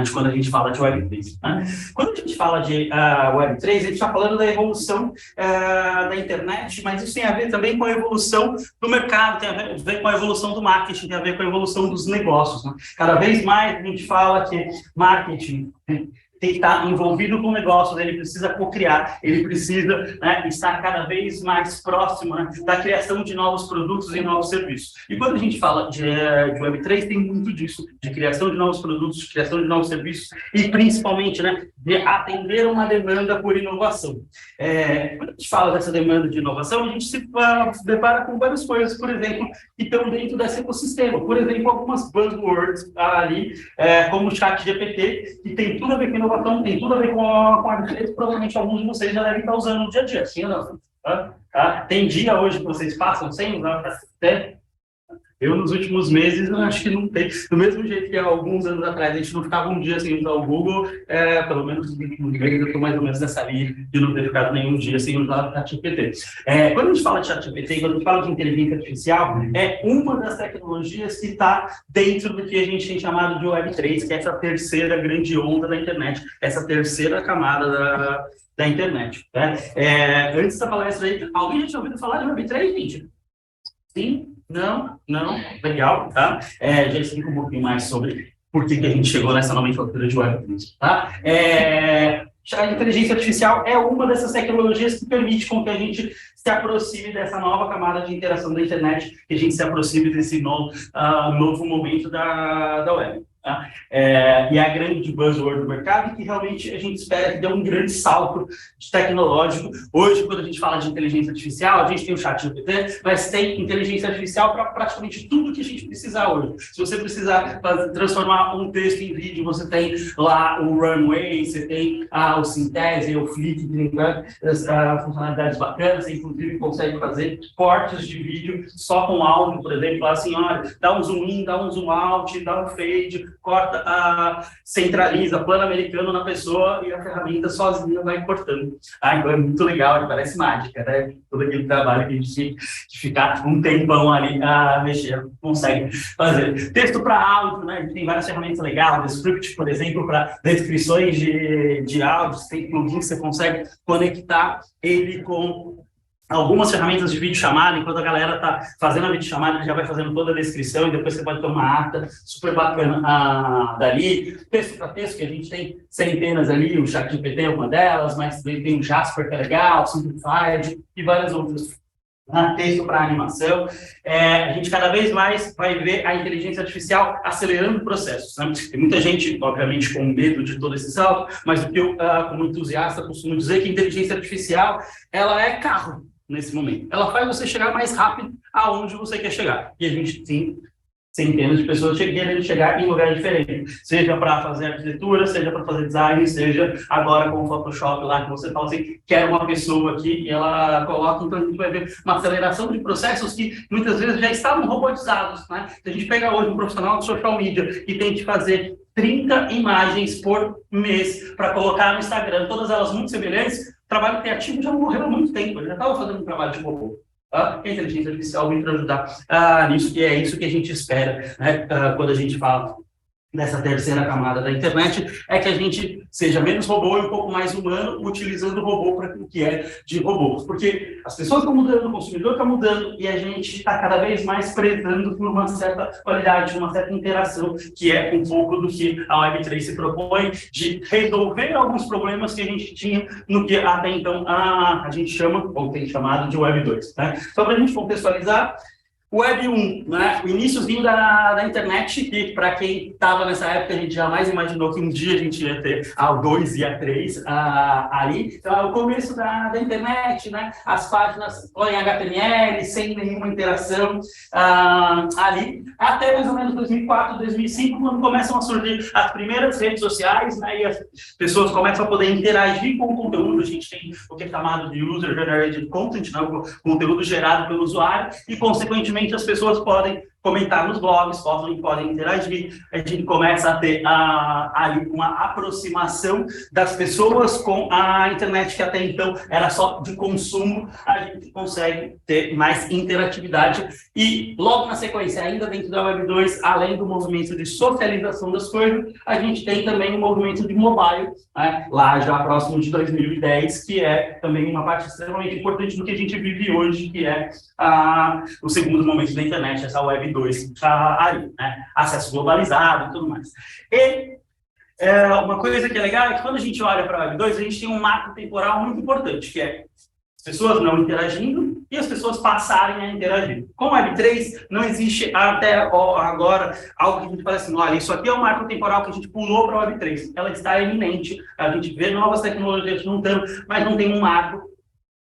de quando a gente fala de Web3. Né? Quando a gente fala de Web3, a gente está falando da evolução da internet, mas isso tem a ver também com a evolução do mercado, tem a ver com a evolução do marketing, tem a ver com a evolução dos negócios. Né? Cada vez mais a gente fala que marketing tem que estar envolvido com negócios, ele precisa co-criar, ele precisa, né, estar cada vez mais próximo, né, da criação de novos produtos e novos serviços. E quando a gente fala de Web3, tem muito disso, de criação de novos produtos, de criação de novos serviços e, principalmente, né, de atender uma demanda por inovação. Quando a gente fala dessa demanda de inovação, a gente se depara com várias coisas, por exemplo, que estão dentro desse ecossistema. Por exemplo, algumas buzzwords ali, como o ChatGPT, que tem tudo a ver com inovação, tem tudo a ver com a Web3, provavelmente alguns de vocês já devem estar usando no dia a dia, sim ou não? Tem dia hoje que vocês passam sem usar o ChatGPT? Eu, nos últimos meses, eu acho que não tem. Do mesmo jeito que há alguns anos atrás a gente não ficava um dia sem usar o Google, pelo menos no eu estou mais ou menos nessa linha de não ter ficado nenhum dia sem usar o ChatGPT. Quando a gente fala de ChatGPT, quando a gente fala de inteligência artificial, é uma das tecnologias que está dentro do que a gente tem chamado de Web3, que é essa terceira grande onda da internet, essa terceira camada da internet. Né? Antes da palestra aí, alguém já tinha ouvido falar de Web3, gente? Sim? Não, legal, tá? Já explico um pouquinho mais sobre por que a gente chegou nessa nomenclatura de Web3, tá? A inteligência artificial é uma dessas tecnologias que permite com que a gente se aproxime dessa nova camada de interação da internet, que a gente se aproxime desse novo momento da web. Tá? E a grande buzzword do mercado, que realmente a gente espera que dê um grande salto tecnológico. Hoje, quando a gente fala de inteligência artificial, a gente tem o ChatGPT, mas tem inteligência artificial para praticamente tudo que a gente precisar hoje. Se você precisar transformar um texto em vídeo, você tem lá o Runway, você tem o Synthese, o Flick, que tem funcionalidades bacanas, você inclusive consegue fazer cortes de vídeo só com áudio, por exemplo, assim, olha, dá um zoom in, dá um zoom out, dá um fade, corta, centraliza, plano americano na pessoa e a ferramenta sozinha vai cortando. Então é muito legal, parece mágica, né? Todo aquele trabalho que a gente tinha de ficar um tempão ali a mexer, consegue fazer. Texto para áudio, né? A gente tem várias ferramentas legais, o Script, por exemplo, para descrições de áudios, tem plugin que você consegue conectar ele com algumas ferramentas de videochamada, enquanto a galera está fazendo a videochamada, ele já vai fazendo toda a descrição e depois você pode ter uma ata super bacana dali. Texto para texto, que a gente tem centenas ali, o ChatGPT é uma delas, mas tem o Jasper, que é legal, o Simplified e várias outras. Texto para animação. A gente cada vez mais vai ver a inteligência artificial acelerando processos. Né? Tem muita gente, obviamente, com medo de todo esse salto, mas o que eu, como entusiasta, costumo dizer que a inteligência artificial ela é carro nesse momento. Ela faz você chegar mais rápido aonde você quer chegar. E a gente tem centenas de pessoas querendo chegar em lugares diferentes, seja para fazer arquitetura, seja para fazer design, seja agora com o Photoshop lá, que você fala assim, quer uma pessoa aqui, e ela coloca, então a gente vai ver uma aceleração de processos que muitas vezes já estavam robotizados, né? Se a gente pega hoje um profissional de social media e tem que fazer 30 imagens por mês para colocar no Instagram, todas elas muito semelhantes, o trabalho criativo já morreu há muito tempo, ele já estava fazendo um trabalho de robô. A inteligência artificial vem para ajudar nisso, e é isso que a gente espera, né, quando a gente fala dessa terceira camada da internet, é que a gente seja menos robô e um pouco mais humano, utilizando o robô para o que é de robô. Porque as pessoas estão mudando, o consumidor está mudando, e a gente está cada vez mais prezando por uma certa qualidade, uma certa interação, que é um pouco do que a Web3 se propõe, de resolver alguns problemas que a gente tinha no que até então a gente chama, ou tem chamado, de Web2. Né? Só para a gente contextualizar, Web 1, né? O iníciozinho da internet, que para quem estava nessa época, a gente jamais imaginou que um dia a gente ia ter a 2 e a 3 ali. Então, é o começo da internet, né? As páginas em HTML, sem nenhuma interação ali, até mais ou menos 2004, 2005, quando começam a surgir as primeiras redes sociais, né? E as pessoas começam a poder interagir com o conteúdo. A gente tem o que é chamado de User Generated Content, né? O conteúdo gerado pelo usuário, e, consequentemente, as pessoas podem comentar nos blogs, podem interagir, a gente começa a ter aí uma aproximação das pessoas com a internet, que até então era só de consumo, a gente consegue ter mais interatividade. E logo na sequência, ainda dentro da Web 2, além do movimento de socialização das coisas, a gente tem também o movimento de mobile, né, lá já próximo de 2010, que é também uma parte extremamente importante do que a gente vive hoje, que é o segundo momento da internet, essa Web 2, aí, né, acesso globalizado e tudo mais. E uma coisa que é legal é que quando a gente olha para a Web 2, a gente tem um marco temporal muito importante, que é as pessoas não interagindo e as pessoas passarem a interagir. Com a Web 3, não existe até agora algo que a gente fala assim, olha, isso aqui é um marco temporal que a gente pulou para a Web 3. Ela está iminente, a gente vê novas tecnologias juntando, mas não tem um marco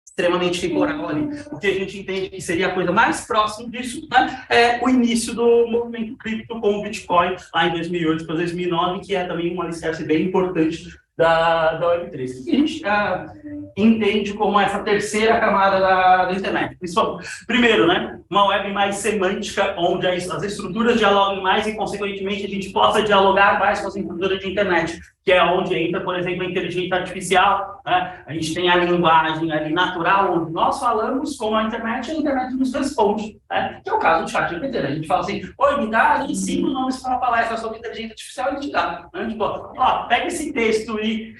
extremamente temporal ali. O que a gente entende que seria a coisa mais próxima disso, né, é o início do movimento cripto com o Bitcoin, lá em 2008 para 2009, que é também um alicerce bem importante da Web3. E a gente entende como essa terceira camada da internet. Primeiro, né, uma web mais semântica, onde as estruturas dialoguem mais e, consequentemente, a gente possa dialogar mais com as estruturas de internet, que é onde entra, por exemplo, a inteligência artificial, né? A gente tem a linguagem ali natural, onde nós falamos com a internet e a internet nos responde, né? Que é o caso do ChatGPT, né? A gente fala assim, oi, me dá ali 5 nomes para uma palestra sobre inteligência artificial, e ele te dá. Né? Tipo, ó, pega esse texto e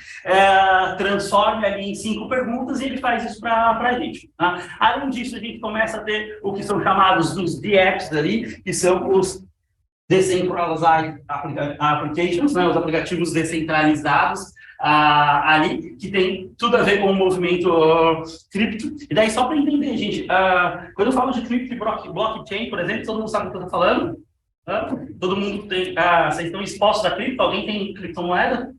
transforme ali em 5 perguntas, e ele faz isso para a gente. Tá? Além disso, a gente começa a ter o que são chamados dos DApps ali, que são os Decentralized Applications, né, os aplicativos descentralizados ali, que tem tudo a ver com o movimento cripto. E daí, só para entender, gente, quando eu falo de cripto e blockchain, por exemplo, todo mundo sabe o que eu estou falando? Todo mundo tem... vocês estão expostos a cripto? Alguém tem criptomoeda?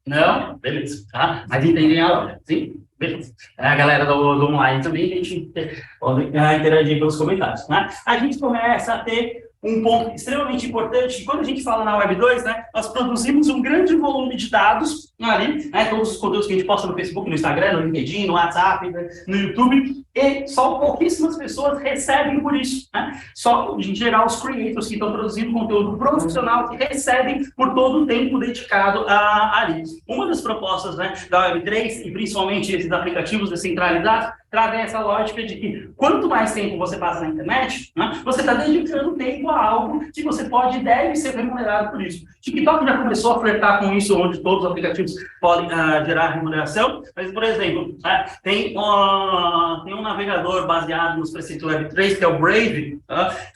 Não? Beleza. Tá? Mas entendem a hora, sim? Beleza. A galera do online também, a gente pode interagir pelos comentários. Né? A gente começa a ter um ponto extremamente importante, quando a gente fala na Web 2, né, nós produzimos um grande volume de dados ali, né, todos os conteúdos que a gente posta no Facebook, no Instagram, no LinkedIn, no WhatsApp, né, no YouTube, e só pouquíssimas pessoas recebem por isso, né? Só, em geral, os creators que estão produzindo conteúdo profissional que recebem por todo o tempo dedicado ali. Uma das propostas, né, da Web 3, e principalmente esses aplicativos descentralizados, trazem essa lógica de que quanto mais tempo você passa na internet, né, você está dedicando tempo a algo que você pode e deve ser remunerado por isso. TikTok já começou a flertar com isso, onde todos os aplicativos podem gerar remuneração, mas, por exemplo, né, tem um navegador baseado nos preceitos Web 3, que é o Brave,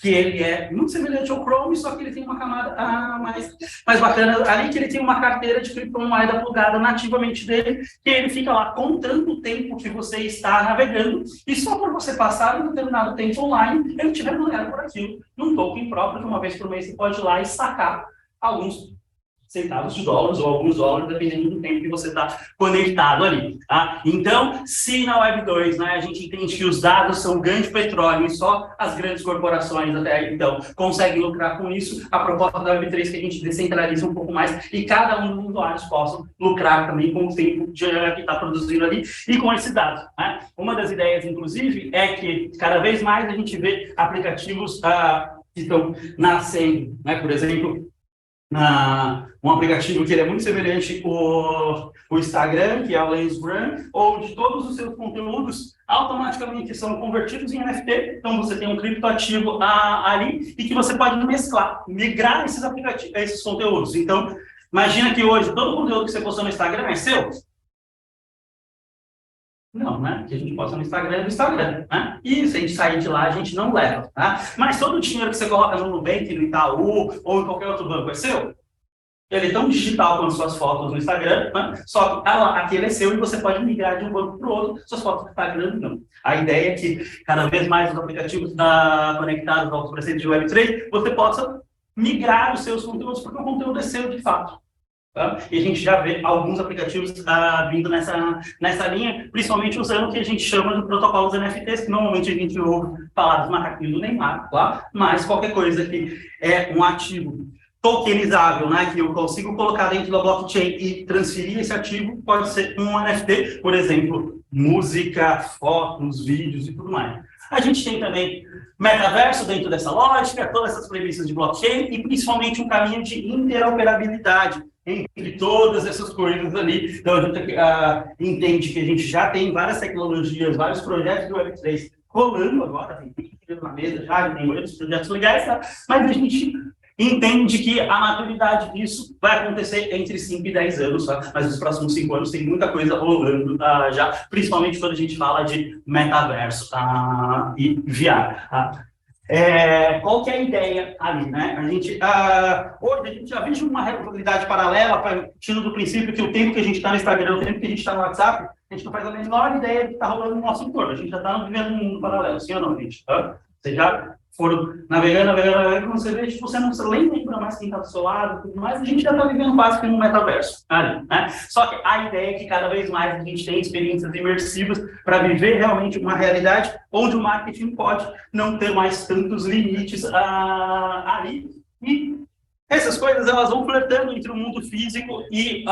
que ele é muito semelhante ao Chrome, só que ele tem uma camada mais bacana ali, que ele tem uma carteira de criptomoeda plugada nativamente dele, que ele fica lá contando o tempo que você está navegando, e só por você passar um determinado tempo online, ele te remunera por aquilo, num token próprio, que uma vez por mês você pode ir lá e sacar alguns centavos de dólares ou alguns dólares, dependendo do tempo que você está conectado ali. Tá? Então, se na Web 2, né, a gente entende que os dados são grande petróleo e só as grandes corporações até então conseguem lucrar com isso, a proposta da Web 3 é que a gente descentraliza um pouco mais e cada um dos usuários possam lucrar também com o tempo que está produzindo ali e com esses dados. Né? Uma das ideias, inclusive, é que cada vez mais a gente vê aplicativos que estão nascendo, né? Por exemplo, um aplicativo que ele é muito semelhante ao Instagram, que é o LensRun, onde todos os seus conteúdos automaticamente são convertidos em NFT, então você tem um criptoativo ali e que você pode migrar esses aplicativos, esses conteúdos. Então, imagina que hoje todo o conteúdo que você postou no Instagram é seu? Não, né? Que a gente posta no Instagram, né? E se a gente sair de lá, a gente não leva, tá? Mas todo o dinheiro que você coloca no Nubank, no Itaú ou em qualquer outro banco é seu? Ele é tão digital quanto suas fotos no Instagram, né? Só que aquele é seu e você pode migrar de um banco para o outro, suas fotos no Instagram não. A ideia é que cada vez mais os aplicativos conectados aos preceitos de Web3, você possa migrar os seus conteúdos, porque o conteúdo é seu de fato. Tá? E a gente já vê alguns aplicativos vindo nessa linha, principalmente usando o que a gente chama de protocolos NFTs, que normalmente a gente ouve falar dos macaquinhos do Neymar, tá? Mas qualquer coisa que é um ativo tokenizável, né, que eu consigo colocar dentro da blockchain e transferir esse ativo, pode ser um NFT, por exemplo, música, fotos, vídeos e tudo mais. A gente tem também metaverso dentro dessa lógica, todas essas premissas de blockchain e principalmente um caminho de interoperabilidade entre todas essas coisas ali. Então, a gente entende que a gente já tem várias tecnologias, vários projetos do Web3 rolando agora, tem na mesa já, tem muitos projetos legais, tá? Mas a gente entende que a maturidade disso vai acontecer entre 5 e 10 anos, tá? Mas nos próximos 5 anos tem muita coisa rolando já, principalmente quando a gente fala de metaverso e VR. Tá? Qual que é a ideia ali, né? Hoje a gente já vive uma realidade paralela, partindo do princípio que o tempo que a gente está no Instagram, o tempo que a gente está no WhatsApp, a gente não faz a menor ideia do que está rolando no nosso entorno. A gente já está vivendo um mundo paralelo, sim ou não, gente? Vocês já foram navegando, quando você vê, tipo, você não nem lembra mais quem está do seu lado, tudo mais, a gente já está vivendo quase que um metaverso ali, né? Só que a ideia é que cada vez mais a gente tem experiências imersivas para viver realmente uma realidade onde o marketing pode não ter mais tantos limites ali. E essas coisas, elas vão flertando entre o mundo físico e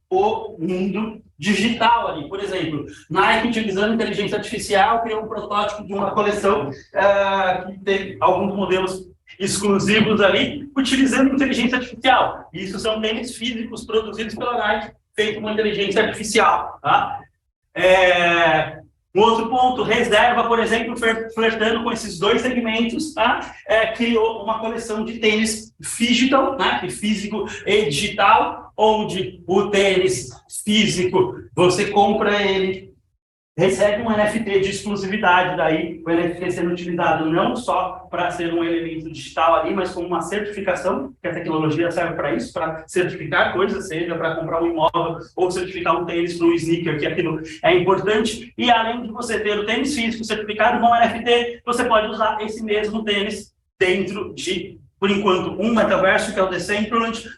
o mundo digital ali. Por exemplo, Nike, utilizando inteligência artificial, criou um protótipo de uma coleção que tem alguns modelos exclusivos ali, utilizando inteligência artificial. Isso são tênis físicos produzidos pela Nike, feito com inteligência artificial. Tá? Um outro ponto, Reserva, por exemplo, flertando com esses dois segmentos, tá? Criou uma coleção de tênis digital, né? Físico e digital, onde o tênis físico, você compra ele, recebe um NFT de exclusividade, daí o NFT sendo utilizado não só para ser um elemento digital ali, mas como uma certificação, que a tecnologia serve para isso, para certificar coisas, seja para comprar um imóvel ou certificar um tênis para um sneaker, que aquilo é importante. E além de você ter o tênis físico certificado com NFT, você pode usar esse mesmo tênis dentro de, por enquanto, um metaverso, que é o Decentraland,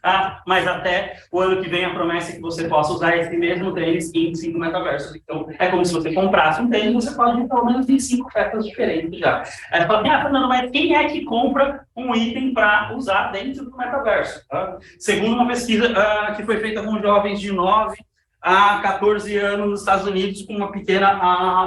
mas até o ano que vem a promessa é que você possa usar esse mesmo tênis em 5 metaversos. Então, é como se você comprasse um tênis, você pode ir pelo menos em 5 peças diferentes já. Aí você fala, Fernando, mas quem é que compra um item para usar dentro do metaverso? Tá? Segundo uma pesquisa que foi feita com jovens de 9 a 14 anos nos Estados Unidos, com uma pequena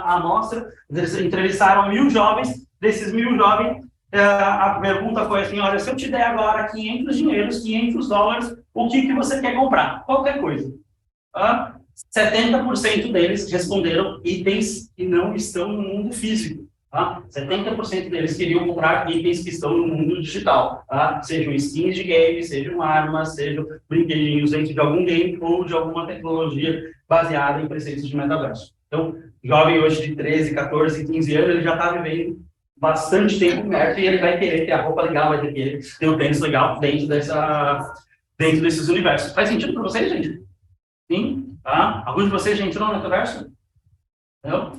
amostra, eles entrevistaram 1.000 jovens, desses 1.000 jovens, a pergunta foi assim, olha, se eu te der agora 500 dinheiros, 500 dólares, o que você quer comprar? Qualquer coisa. 70% deles responderam itens que não estão no mundo físico. 70% deles queriam comprar itens que estão no mundo digital. Sejam skins de game, sejam armas, sejam brinquedinhos dentro de algum game ou de alguma tecnologia baseada em preceitos de metaverso. Então, jovem hoje de 13, 14, 15 anos, ele já está vivendo bastante tempo imerso e ele vai querer ter a roupa legal, vai querer ter o tênis legal dentro desses universos. Faz sentido para vocês, gente? Sim? Alguns de vocês já entrou no metaverso? Não?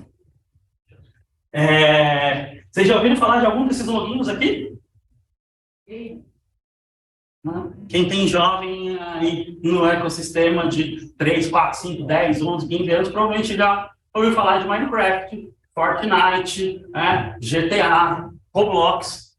Vocês já ouviram falar de algum desses logins aqui? Quem tem jovem aí no ecossistema de 3, 4, 5, 10, 11, 15 anos, provavelmente já ouviu falar de Minecraft, Fortnite, GTA, Roblox,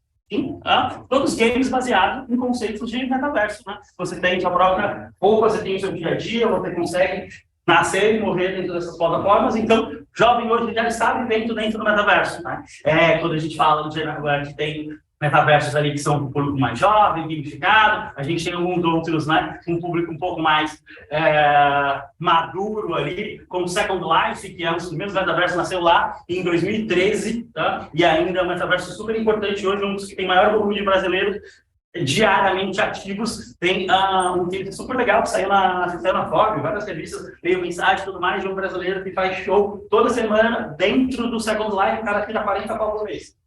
todos games baseados em conceitos de metaverso. Né? Você tem sua própria roupa, você tem o seu dia a dia, você consegue nascer e morrer dentro dessas plataformas, então, jovem hoje já está vivendo dentro do metaverso. Né? Quando a gente fala do que tem metaversos ali que são um público mais jovem, gamificado, a gente tem alguns outros, né, um público um pouco mais maduro ali, como Second Life, que é um dos primeiros metaversos, nasceu lá em 2013, tá? E ainda é um metaverso super importante hoje, um dos que tem maior volume de brasileiros diariamente ativos. Tem um vídeo super legal que saiu na Forbes, várias revistas, veio mensagem e tudo mais, de um brasileiro que faz show toda semana dentro do Second Life, o cara tira 40 pau por mês.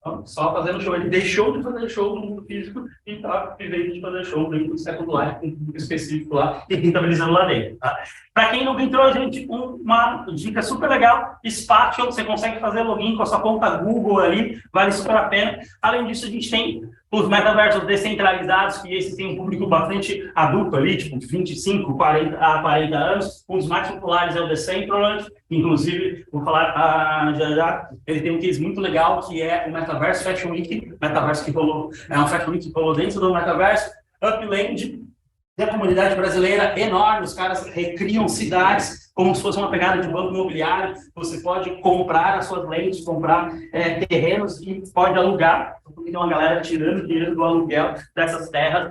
Então, só fazendo show. Ele deixou de fazer show no mundo físico e está vivendo de fazer show dentro do Second Life, com um público específico lá, e rentabilizando lá dentro. Tá? Para quem não entrou, gente, uma dica super legal, Spatial, você consegue fazer login com a sua conta Google ali, vale super a pena. Além disso, a gente tem os metaversos descentralizados, que esses têm um público bastante adulto ali, tipo 25, 40 anos. Um dos mais populares é o Decentraland, inclusive, vou falar já, ele tem um case muito legal, que é o Metaverse Fashion Week, metaverso que rolou, é um Fashion Week que rolou dentro do Metaverso, Upland, Tem a comunidade brasileira enorme, os caras recriam cidades como se fosse uma pegada de banco imobiliário. Você pode comprar as suas lentes, comprar terrenos e pode alugar. Tem uma galera tirando dinheiro do aluguel dessas terras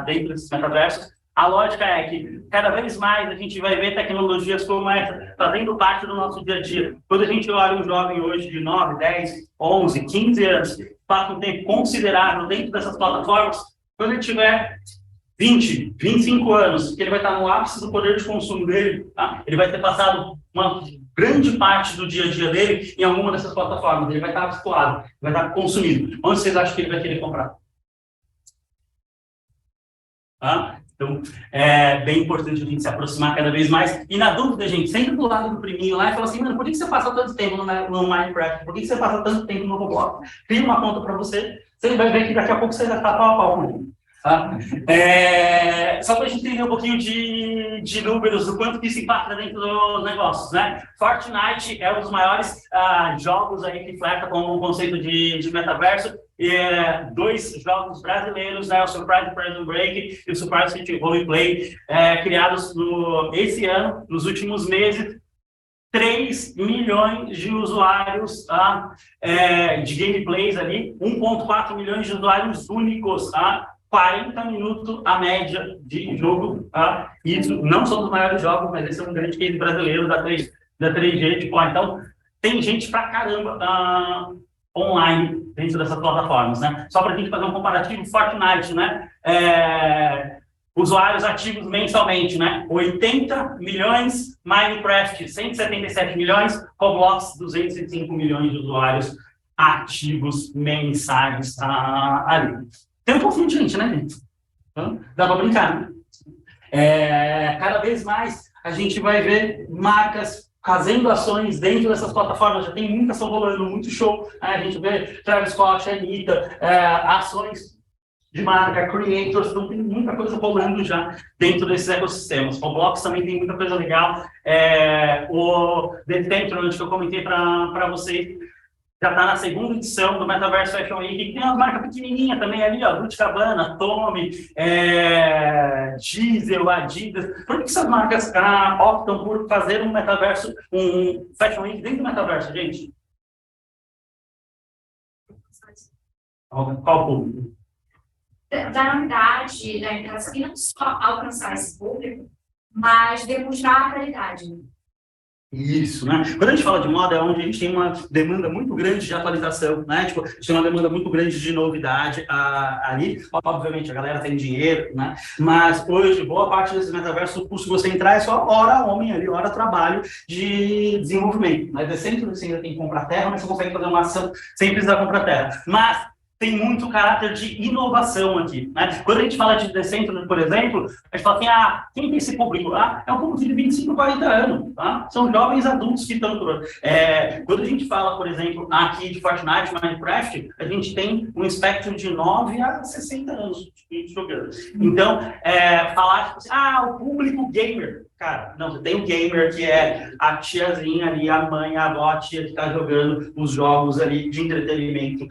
dentro desses metaversos. A lógica é que cada vez mais a gente vai ver tecnologias como essa fazendo parte do nosso dia a dia. Quando a gente olha um jovem hoje de 9, 10, 11, 15 anos, passa um tempo considerável dentro dessas plataformas, quando ele tiver 20, 25 anos, que ele vai estar no ápice do poder de consumo dele, tá? Ele vai ter passado uma grande parte do dia a dia dele em alguma dessas plataformas, ele vai estar habituado, vai estar consumindo. Onde vocês acham que ele vai querer comprar? Tá? Então, é bem importante a gente se aproximar cada vez mais. E na dúvida, gente, sempre do lado do priminho lá e fala assim, mano, por que você passa tanto tempo no Minecraft? Por que você passa tanto tempo no Roblox? Cria uma conta para você, você vai ver que daqui a pouco você já está pau a pau com ele. Tá? Só para a gente entender um pouquinho de números, do quanto que isso impacta dentro dos negócios, né? Fortnite é um dos maiores jogos aí que flerta com o conceito de metaverso. Dois jogos brasileiros, né? O Surprise Prison Break e o Surprise City Roleplay, criados esse ano, nos últimos meses. 3 milhões de usuários de gameplays ali, 1,4 milhões de usuários únicos, 40 minutos a média de jogo, isso não são os maiores jogos, mas esse é um grande case brasileiro da 3G, tipo, então tem gente pra caramba online dentro dessas plataformas, né? Só para a gente fazer um comparativo, Fortnite, né? Usuários ativos mensalmente, né? 80 milhões, Minecraft 177 milhões, Roblox 205 milhões de usuários ativos mensais ali. Tem um pouquinho de gente, né, gente? Então, dá para brincar, né? Cada vez mais a gente vai ver marcas fazendo ações dentro dessas plataformas. Já tem muita ação rolando, muito show. A gente vê Travis Scott, Anitta, ações de marca, creators, então tem muita coisa rolando já dentro desses ecossistemas. O Roblox também tem muita coisa legal. O Decentraland, que eu comentei para vocês, já está na segunda edição do Metaverse Fashion Week, que tem uma marca pequenininha também ali, ó, Dolce & Gabbana, Tommy, Diesel, Adidas. Por que essas marcas optam por fazer um metaverso, um Fashion Week dentro do metaverso, gente? Qual público? Da novidade da empresa, e não só alcançar esse público, mas demonstrar a qualidade. Isso, né? Quando a gente fala de moda, é onde a gente tem uma demanda muito grande de atualização, né? Tipo, a gente tem uma demanda muito grande de novidade ali. Obviamente, a galera tem dinheiro, né? Mas hoje, boa parte desses metaversos, o custo de você entrar é só hora homem ali, hora trabalho de desenvolvimento. Mas é sempre você ainda tem que comprar terra, mas você consegue fazer uma ação sem precisar comprar terra. Mas tem muito caráter de inovação aqui, né? Quando a gente fala de Decentraland, por exemplo, a gente fala assim, quem tem esse público? É um público de 25, 40 anos, tá? São jovens adultos que estão... quando a gente fala, por exemplo, aqui de Fortnite, Minecraft, a gente tem um espectro de 9 a 60 anos jogando. Então, falar, tipo assim, o público gamer... Cara, não, você tem o gamer, que é a tiazinha ali, a mãe, a avó, a tia que está jogando os jogos ali de entretenimento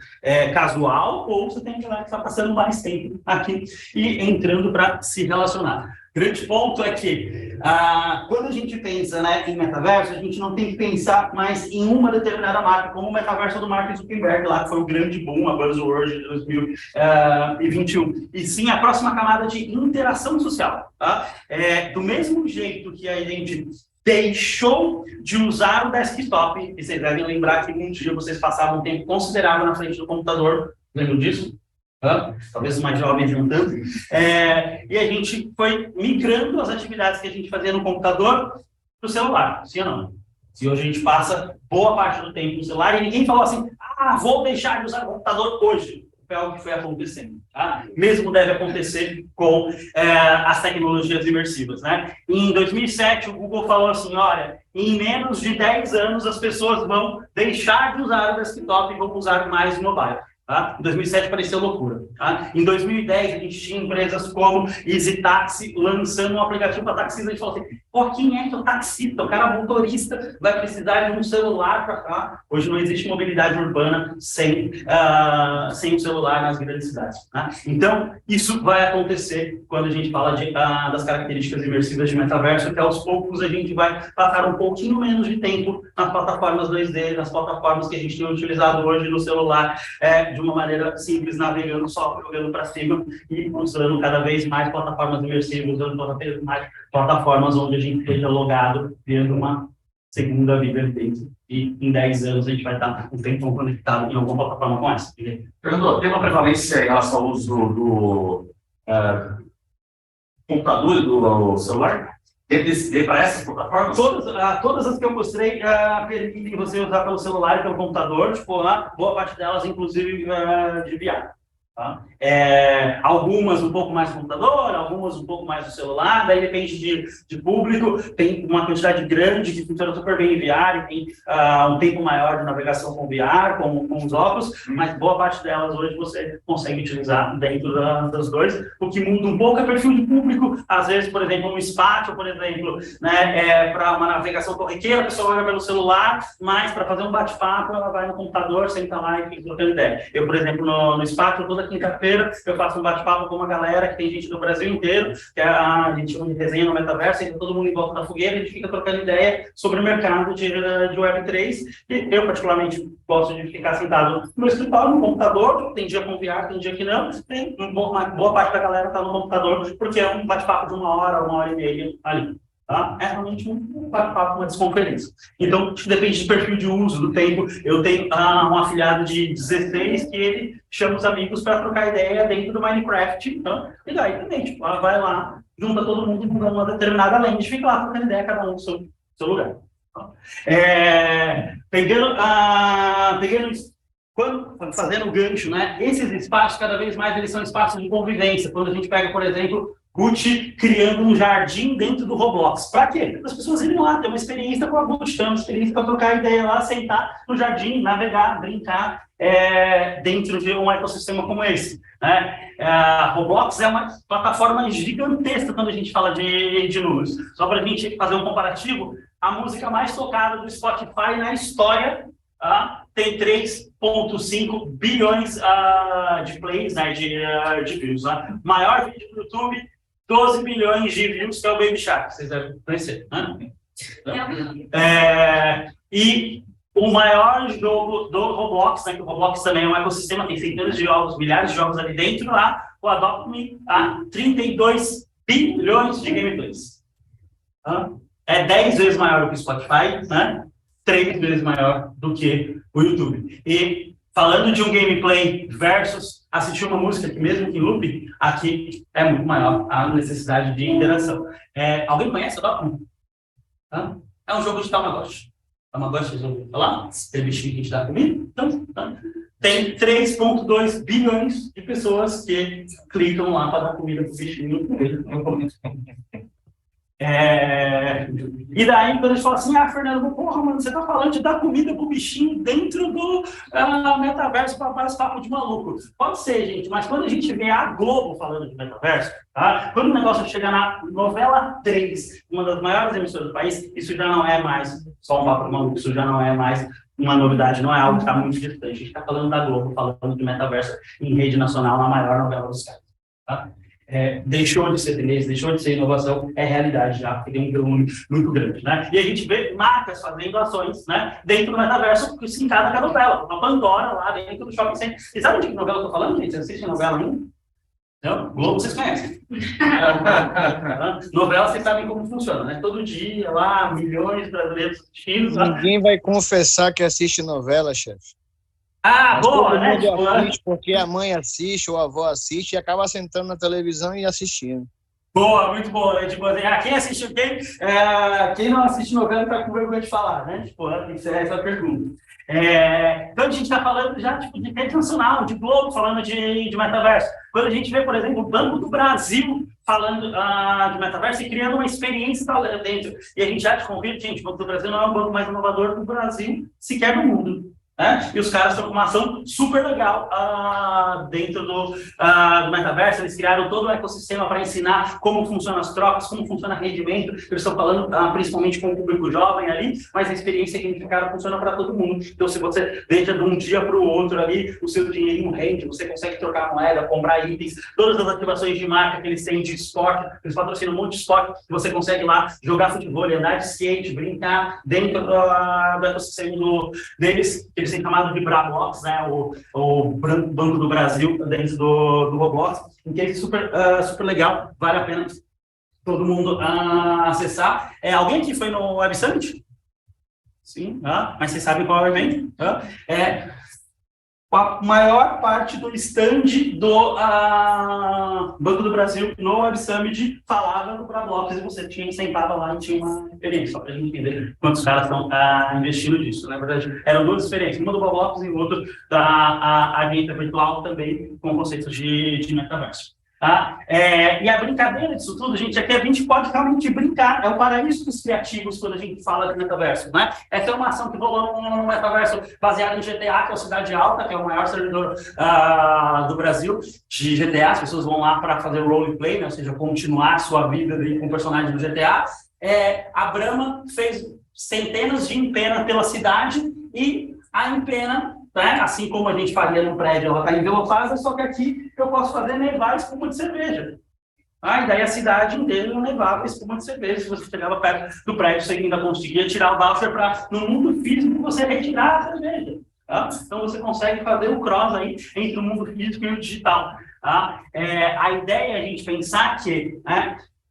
casual, ou você tem que estar passando mais tempo aqui e entrando para se relacionar. Grande ponto é que, quando a gente pensa, né, em metaverso, a gente não tem que pensar mais em uma determinada marca, como o metaverso do Mark Zuckerberg, lá que foi o grande boom, a Buzzword de 2021. E sim a próxima camada de interação social. Tá? Do mesmo jeito que a gente deixou de usar o desktop, e vocês devem lembrar que um dia vocês passavam um tempo considerável na frente do computador, lembram disso? Talvez os mais jovens não tanto, e a gente foi migrando as atividades que a gente fazia no computador para o celular, sim ou não? Se hoje a gente passa boa parte do tempo no celular e ninguém falou assim, vou deixar de usar o computador hoje. Foi algo que foi acontecendo. Tá? Mesmo deve acontecer com as tecnologias imersivas. Né? Em 2007, o Google falou assim, olha, em menos de 10 anos as pessoas vão deixar de usar o desktop e vão usar mais o mobile. Tá? Em 2007 pareceu loucura. Tá? Em 2010 a gente tinha empresas como EasyTaxi lançando um aplicativo para taxistas. A gente falou assim, Pô, quem é que é o taxista? O cara motorista vai precisar de um celular para cá. Hoje não existe mobilidade urbana sem o celular nas grandes cidades. Né? Então, isso vai acontecer quando a gente fala das características imersivas de metaverso, que aos poucos a gente vai passar um pouquinho menos de tempo nas plataformas 2D, nas plataformas que a gente tem utilizado hoje no celular, de uma maneira simples, navegando só, jogando para cima e usando cada vez mais plataformas imersivas, usando cada vez mais plataformas onde a gente esteja logado, vendo uma segunda vida dentro. E em 10 anos a gente vai estar um tempo conectado em alguma plataforma com essa. Fernando, tem uma prevalência em relação ao uso do computador e do celular? Para essas plataformas? Todas as que eu mostrei permitem você usar pelo celular e pelo computador, tipo, boa parte delas, inclusive, de VR. Tá? Algumas um pouco mais no computador, algumas um pouco mais no celular, daí depende de público, tem uma quantidade grande que funciona super bem em VR, tem um tempo maior de navegação com VR, com os óculos, mas boa parte delas hoje você consegue utilizar dentro das dois, o que muda um pouco é perfil de público, às vezes, por exemplo, um Spatial, por exemplo, né, para uma navegação corriqueira, a pessoa olha pelo celular, mas para fazer um bate-papo, ela vai no computador, senta lá e fica trocando ideia. Eu, por exemplo, no Spatial, toda quinta-feira eu faço um bate-papo com uma galera que tem gente do Brasil inteiro, que a gente chama de resenha no metaverso, então todo mundo em volta da fogueira, a gente fica trocando ideia sobre o mercado de Web3, e eu particularmente gosto de ficar sentado no escritório, no computador, tem dia com VR, tem dia que não, tem uma boa parte da galera está no computador, porque é um bate-papo de uma hora e meia ali. Tá? É realmente um bate-papo, uma desconferência. Então, depende do perfil de uso, do tempo. Eu tenho um afilhado de 16 que ele chama os amigos para trocar ideia dentro do Minecraft. Então, e daí também, tipo, ela vai lá, junta todo mundo com uma determinada lente, fica lá trocando ideia, cada um no seu lugar. Tá? Fazendo o gancho, né? Esses espaços, cada vez mais, eles são espaços de convivência. Quando a gente pega, por exemplo, Gucci criando um jardim dentro do Roblox. Para quê? Para as pessoas irem lá, ter uma experiência com a Gucci, ter uma experiência para trocar ideia lá, sentar no jardim, navegar, brincar dentro de um ecossistema como esse. Né? Roblox é uma plataforma gigantesca quando a gente fala de números. Só para a gente fazer um comparativo, a música mais tocada do Spotify na história tem 3,5 bilhões de plays, né, de views. Né? Maior vídeo do YouTube, 12 bilhões de views, que é o Baby Shark, vocês devem conhecer. Né? E o maior jogo do Roblox, né, que o Roblox também é um ecossistema, tem centenas de jogos, milhares de jogos ali dentro, lá, o Adopt Me, 32 bilhões de gameplays. É 10 vezes maior do que o Spotify, né? 3 vezes maior do que o YouTube. E falando de um gameplay versus assistir uma música, que mesmo que em loop, aqui é muito maior a necessidade de interação. Alguém conhece o Adopt Me? É um jogo de Tamagotchi. Tamagotchi, vocês ouviram falar? Aquele bichinho que a gente dá comida? Então, tem 3,2 bilhões de pessoas que clicam lá para dar comida para o bichinho. E daí, quando eles falam assim, Fernando, porra, mano, você tá falando de dar comida pro bichinho dentro do metaverso para esse papo de maluco. Pode ser, gente, mas quando a gente vê a Globo falando de metaverso, tá? Quando o negócio chega na novela 3, uma das maiores emissoras do país, isso já não é mais só um papo de maluco, isso já não é mais uma novidade, não é algo que está muito distante. A gente está falando da Globo, falando de metaverso em rede nacional, na maior novela dos caras. Tá? Deixou de ser tendência, deixou de ser inovação, é realidade já, porque tem um volume muito grande, né? E a gente vê marcas fazendo ações, né, dentro do metaverso, que se encada com a novela, uma Pandora lá dentro do shopping center. E sabe de que novela eu tô falando, gente? Vocês assistem novela ainda? Não? Globo vocês conhecem. Novela vocês sabem como funciona, né? Todo dia lá, milhões de brasileiros assistindo. Ninguém vai confessar que assiste novela, chefe. Boa, né? Assiste porque a mãe assiste, ou a avó assiste, e acaba sentando na televisão e assistindo. Boa, muito boa. Tipo, quem assistiu quem não assiste novela tá com vergonha de falar, né? Tipo, tem que ser essa pergunta. Então a gente está falando já tipo, de rede nacional, de Globo, falando de metaverso. Quando a gente vê, por exemplo, o Banco do Brasil falando de metaverso e criando uma experiência dentro. E a gente já te convida, gente, o Banco do Brasil não é o banco mais inovador do Brasil, sequer no mundo. né? E os caras estão com uma ação super legal dentro do metaverso. Eles criaram todo o ecossistema para ensinar como funcionam as trocas, como funciona o rendimento. Eles estão falando principalmente com o público jovem ali, mas a experiência que eles criaram funciona para todo mundo. Então, se você deixa de um dia para o outro ali, o seu dinheirinho rende, você consegue trocar moeda, comprar itens, todas as ativações de marca que eles têm de esporte, eles patrocinam um monte de esporte, que você consegue lá jogar futebol, andar de skate, brincar dentro do ecossistema deles, que eles têm chamado de Brablox, né, o Banco do Brasil dentro do Roblox, em que é super legal, vale a pena todo mundo acessar. Alguém aqui foi no Web Summit? Sim, mas vocês sabem qual é o evento? A maior parte do stand do Banco do Brasil no Web Summit falava do Brablox, e você sentava lá e tinha uma experiência, só para a gente entender quantos caras estão investindo nisso. Na verdade, eram duas experiências, uma do Brablox e outra da agenda virtual também, com conceitos de metaverso. E a brincadeira disso tudo, gente, é que a gente pode realmente brincar, é o paraíso dos criativos quando a gente fala de metaverso, né? Essa é uma ação que rolou no metaverso baseado em GTA, que é o Cidade Alta, que é o maior servidor do Brasil de GTA. As pessoas vão lá para fazer o roleplay, né? Ou seja, continuar sua vida ali com o personagem do GTA. A Brahma fez centenas de empena pela cidade, e a empena, né, assim como a gente faria no prédio, ela está envelopada, só que aqui eu posso fazer nevar espuma de cerveja. E daí a cidade inteira nevava espuma de cerveja. Se você chegava perto do prédio, você ainda conseguia tirar o voucher para, no mundo físico, você retirar a cerveja. Então você consegue fazer o cross aí entre o mundo físico e o digital. A ideia é a gente pensar que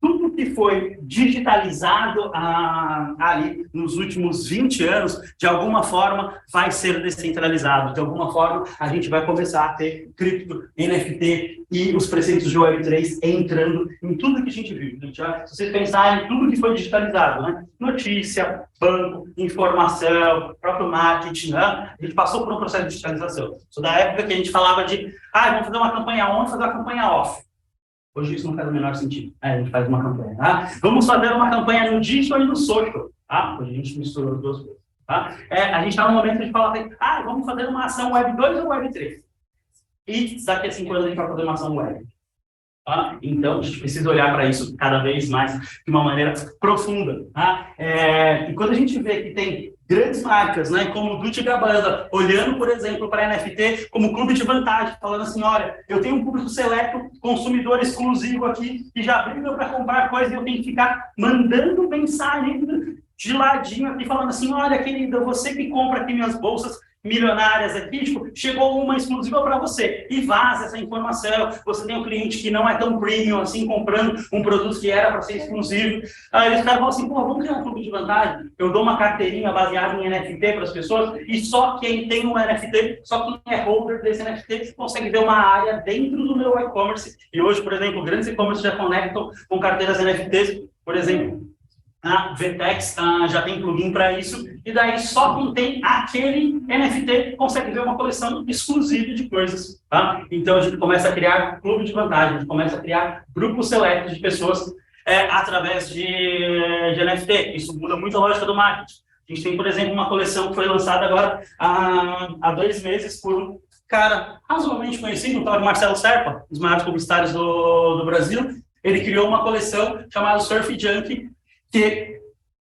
tudo que foi digitalizado ali nos últimos 20 anos, de alguma forma, vai ser descentralizado. De alguma forma, a gente vai começar a ter cripto, NFT e os preceitos de Web3 entrando em tudo que a gente viu. Se vocês pensarem em tudo que foi digitalizado, né? Notícia, banco, informação, próprio marketing, né? A gente passou por um processo de digitalização. Isso da época que a gente falava de, vamos fazer uma campanha on, fazer uma campanha off. Hoje isso não faz o menor sentido. A gente faz uma campanha. Vamos fazer uma campanha no digital e no social. Hoje a gente misturou as duas coisas. A gente está no momento de falar assim, vamos fazer uma ação Web 2 ou Web 3? E daqui a 5 anos a gente vai fazer uma ação Web. Então, a gente precisa olhar para isso cada vez mais de uma maneira profunda. E quando a gente vê que tem grandes marcas, né, como o Dolce & Gabbana, olhando, por exemplo, para a NFT como clube de vantagem, falando assim, olha, eu tenho um público seleto, consumidor exclusivo aqui, que já briga para comprar coisa, e eu tenho que ficar mandando mensagem de ladinho aqui, falando assim, olha, querida, você que compra aqui minhas bolsas milionárias aqui, tipo, chegou uma exclusiva para você, e vaza essa informação. Você tem um cliente que não é tão premium assim, comprando um produto que era para ser exclusivo. Aí os caras falam assim, vamos criar um clube de vantagem, eu dou uma carteirinha baseada em NFT para as pessoas, e só quem tem um NFT, só quem é holder desse NFT, consegue ver uma área dentro do meu e-commerce. E hoje, por exemplo, grandes e-commerce já conectam com carteiras NFTs, por exemplo, a Vertex já tem plugin para isso, e daí só quem tem aquele NFT consegue ver uma coleção exclusiva de coisas. Então a gente começa a criar clube de vantagem, a gente começa a criar grupos seletos de pessoas através de NFT. Isso muda muito a lógica do marketing. A gente tem, por exemplo, uma coleção que foi lançada agora há 2 meses por um cara razoavelmente conhecido, o tal de Marcelo Serpa, um dos maiores publicitários do Brasil. Ele criou uma coleção chamada Surf Junk, que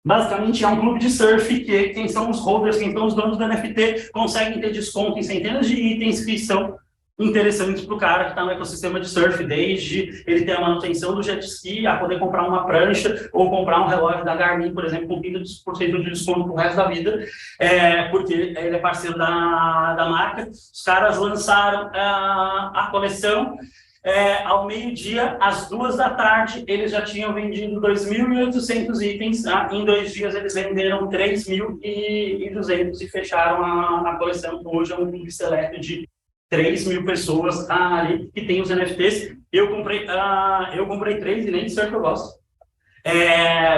basicamente é um clube de surf, que quem são os holders, quem são os donos do NFT, conseguem ter desconto em centenas de itens que são interessantes para o cara que está no ecossistema de surf, desde ele ter a manutenção do jet ski, a poder comprar uma prancha, ou comprar um relógio da Garmin, por exemplo, com 30% de desconto para o resto da vida, porque ele é parceiro da marca. Os caras lançaram a coleção. Ao meio-dia, às 2h, eles já tinham vendido 2.800 itens. Em 2 dias, eles venderam 3.200 e fecharam a coleção. Hoje é um clube seleto de 3.000 pessoas ali que tem os NFTs. Eu comprei 3 e nem de surf eu gosto.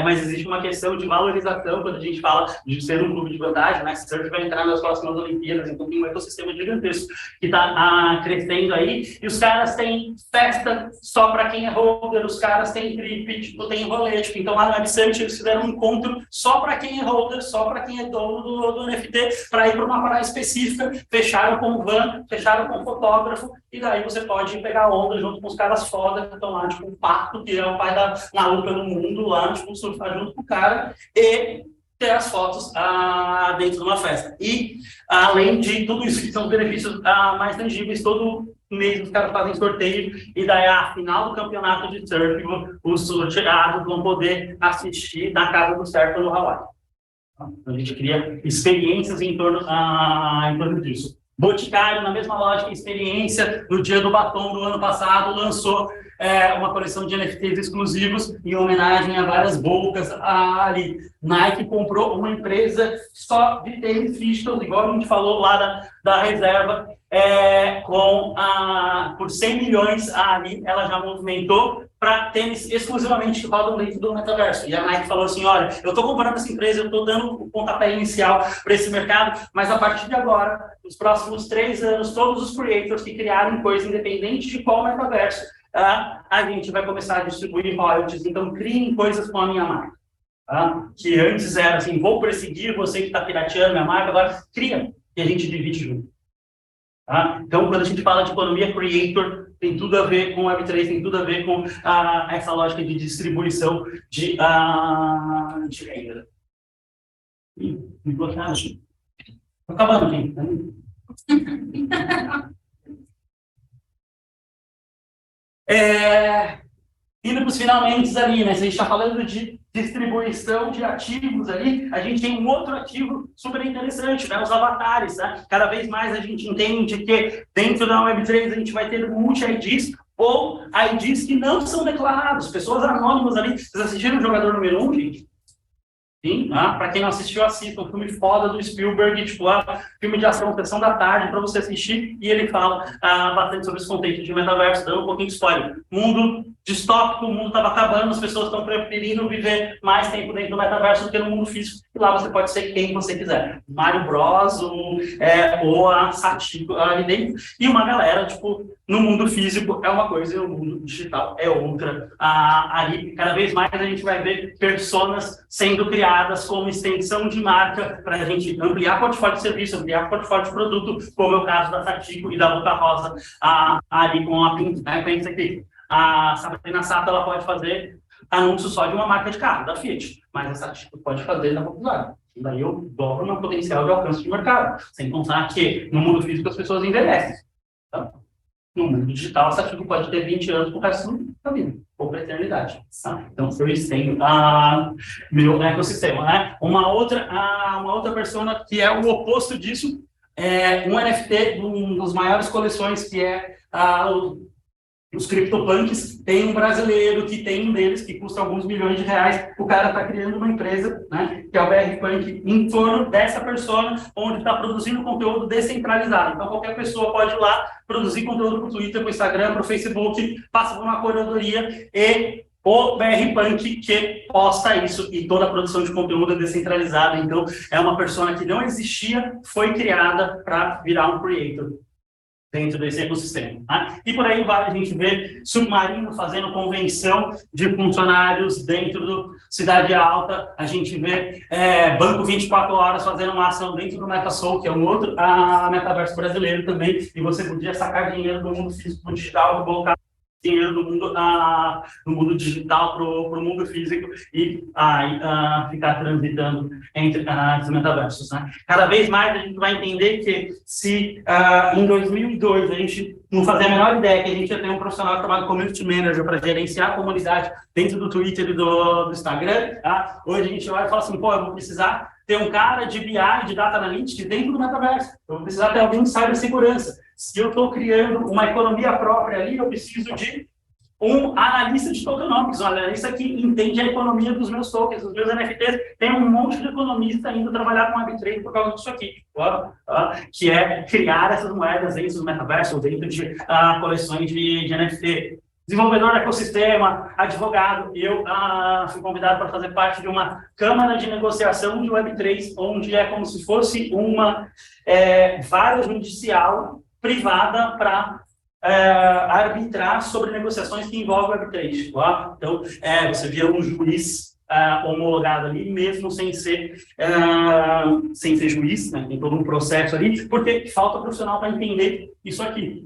Mas existe uma questão de valorização quando a gente fala de ser um clube de vantagem, né? Surf vai entrar nas próximas Olimpíadas, então tem um ecossistema gigantesco que está crescendo aí, e os caras têm festa só para quem é holder, os caras têm trip, tipo, tem rolê, tipo, então lá no Web Summit eles fizeram um encontro só para quem é holder, só para quem é dono do NFT, para ir para uma praia específica, fecharam com van, fecharam com fotógrafo, e daí você pode pegar onda junto com os caras foda que estão lá, tipo, o Pato, que é o pai da Nalupa no mundo lá, tipo, surfar junto com o cara, e ter as fotos dentro de uma festa. E, além de tudo isso, que são benefícios mais tangíveis, todo mês os caras fazem sorteio, e daí, a final do campeonato de surf, os sorteados vão poder assistir na casa do surf no Hawaii. Então, a gente cria experiências em torno disso. Boticário, na mesma lógica, experiência, no dia do batom do ano passado, lançou uma coleção de NFTs exclusivos em homenagem a várias bocas ali. Nike comprou uma empresa só de tênis digital, igual a gente falou lá da reserva, por 100 milhões ali, ela já movimentou para tênis exclusivamente que rodam dentro do metaverso. E a Nike falou assim, olha, eu estou comprando essa empresa, eu estou dando o pontapé inicial para esse mercado, mas a partir de agora, nos próximos 3 anos, todos os creators que criarem coisa independente de qual metaverso, a gente vai começar a distribuir royalties, então criem coisas com a minha marca. Que antes era assim, vou perseguir você que está pirateando minha marca, agora cria, e a gente divide junto. Então, quando a gente fala de economia creator, tem tudo a ver com Web3, tem tudo a ver com essa lógica de distribuição de renda. Me bloquearam. Estou acabando aqui. Indo para os finalmente ali, né? Se a gente está falando de distribuição de ativos ali, a gente tem um outro ativo super interessante, né? Os avatares, né? Cada vez mais a gente entende que dentro da Web3 a gente vai ter multi-IDs ou IDs que não são declarados, pessoas anônimas ali. Vocês assistiram o Jogador Número 1, gente? Sim, para quem não assistiu, assista, um filme foda do Spielberg, tipo, filme de ação, sessão da tarde, para você assistir, e ele fala bastante sobre esse contexto de metaverso, dando um pouquinho de spoiler. Mundo distópico, o mundo estava acabando, as pessoas estão preferindo viver mais tempo dentro do metaverso do que no mundo físico, e lá você pode ser quem você quiser. Mario Bros, ou a Satiko ali dentro, e uma galera, tipo, no mundo físico é uma coisa e no mundo digital é outra. Ali, cada vez mais a gente vai ver personas sendo criadas como extensão de marca para a gente ampliar portfólio de serviço, ampliar portfólio de produto, como é o caso da Satiko e da Boca Rosa, ali com a Pensa aqui. A Sabrina Sato, ela pode fazer anúncio só de uma marca de carro, da Fiat, mas a Satiko pode fazer da Volkswagen. E daí eu dobro meu potencial de alcance de mercado, sem contar que no mundo físico as pessoas envelhecem. Então, no mundo digital, a Satiko pode ter 20 anos para o resto da vida, ou para a eternidade. Tá? Então, eu estendo meu ecossistema. Né? Uma outra persona que é o oposto disso é um NFT de uma das maiores coleções, que é os CryptoPunks. Tem um brasileiro que tem um deles que custa alguns milhões de reais. O cara está criando uma empresa, né, que é o BR Punk, em torno dessa persona, onde está produzindo conteúdo descentralizado. Então, qualquer pessoa pode ir lá produzir conteúdo para o Twitter, para o Instagram, para o Facebook, passa por uma curadoria e o BR Punk que posta isso, e toda a produção de conteúdo é descentralizada. Então, é uma persona que não existia, foi criada para virar um creator dentro desse ecossistema. Tá? E por aí vai, a gente vê Submarino fazendo convenção de funcionários dentro do Cidade Alta, a gente vê Banco 24 Horas fazendo uma ação dentro do MetaSoul, que é um outro metaverso brasileiro também, e você podia sacar dinheiro do mundo físico para o digital, colocar dinheiro do mundo digital para o mundo físico e ficar transitando entre os metaversos. Né? Cada vez mais a gente vai entender que se em 2002 a gente não fazia a menor ideia que a gente ia ter um profissional chamado Community Manager para gerenciar a comunidade dentro do Twitter e do Instagram, tá? Hoje a gente vai falar assim, pô, eu vou precisar ter um cara de BI, de Data Analytics dentro do metaverso, eu vou precisar ter alguém de cibersegurança. Se eu estou criando uma economia própria ali, eu preciso de um analista de tokenomics, um analista que entende a economia dos meus tokens, dos meus NFTs. Tem um monte de economista indo trabalhar com Web3 por causa disso aqui, que é criar essas moedas dentro do metaverso, dentro de coleções de NFT. desenvolvedor de ecossistema, advogado, e eu fui convidado para fazer parte de uma câmara de negociação de Web3, onde é como se fosse uma vara judicial privada para arbitrar sobre negociações que envolvem Web3. Tá? Então, você via um juiz homologado ali, mesmo sem ser juiz, né? Tem todo um processo ali, porque falta profissional para entender isso aqui.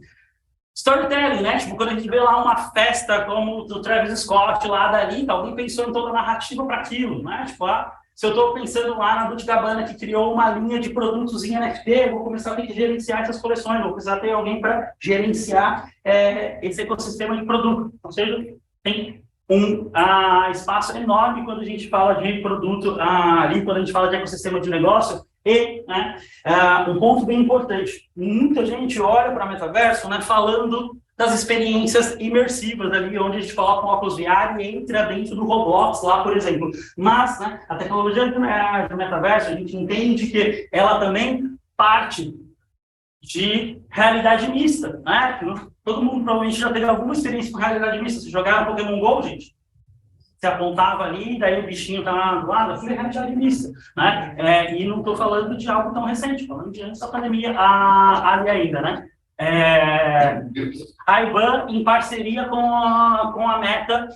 Storytelling, né? Tipo, quando a gente vê lá uma festa como do Travis Scott lá da Anitta, alguém pensou em toda a narrativa para aquilo, né? Tipo, se eu estou pensando lá na Dolce & Gabbana que criou uma linha de produtos em NFT, eu vou começar a ter que gerenciar essas coleções, vou precisar ter alguém para gerenciar esse ecossistema de produto. Ou seja, tem um espaço enorme quando a gente fala de produto ali, quando a gente fala de ecossistema de negócio. E, né, um ponto bem importante, muita gente olha para o metaverso, né, falando das experiências imersivas ali, onde a gente coloca um óculos VR e entra dentro do Roblox lá, por exemplo. Mas, né, a tecnologia do metaverso, a gente entende que ela também parte de realidade mista, né? Todo mundo provavelmente já teve alguma experiência com realidade mista. Se jogaram Pokémon GO, gente, você apontava ali, daí o bichinho tá do lado, aquilo é realidade mista, né? E não estou falando de algo tão recente, falando de antes da pandemia ali ainda, né? A IBAN, em parceria com a Meta,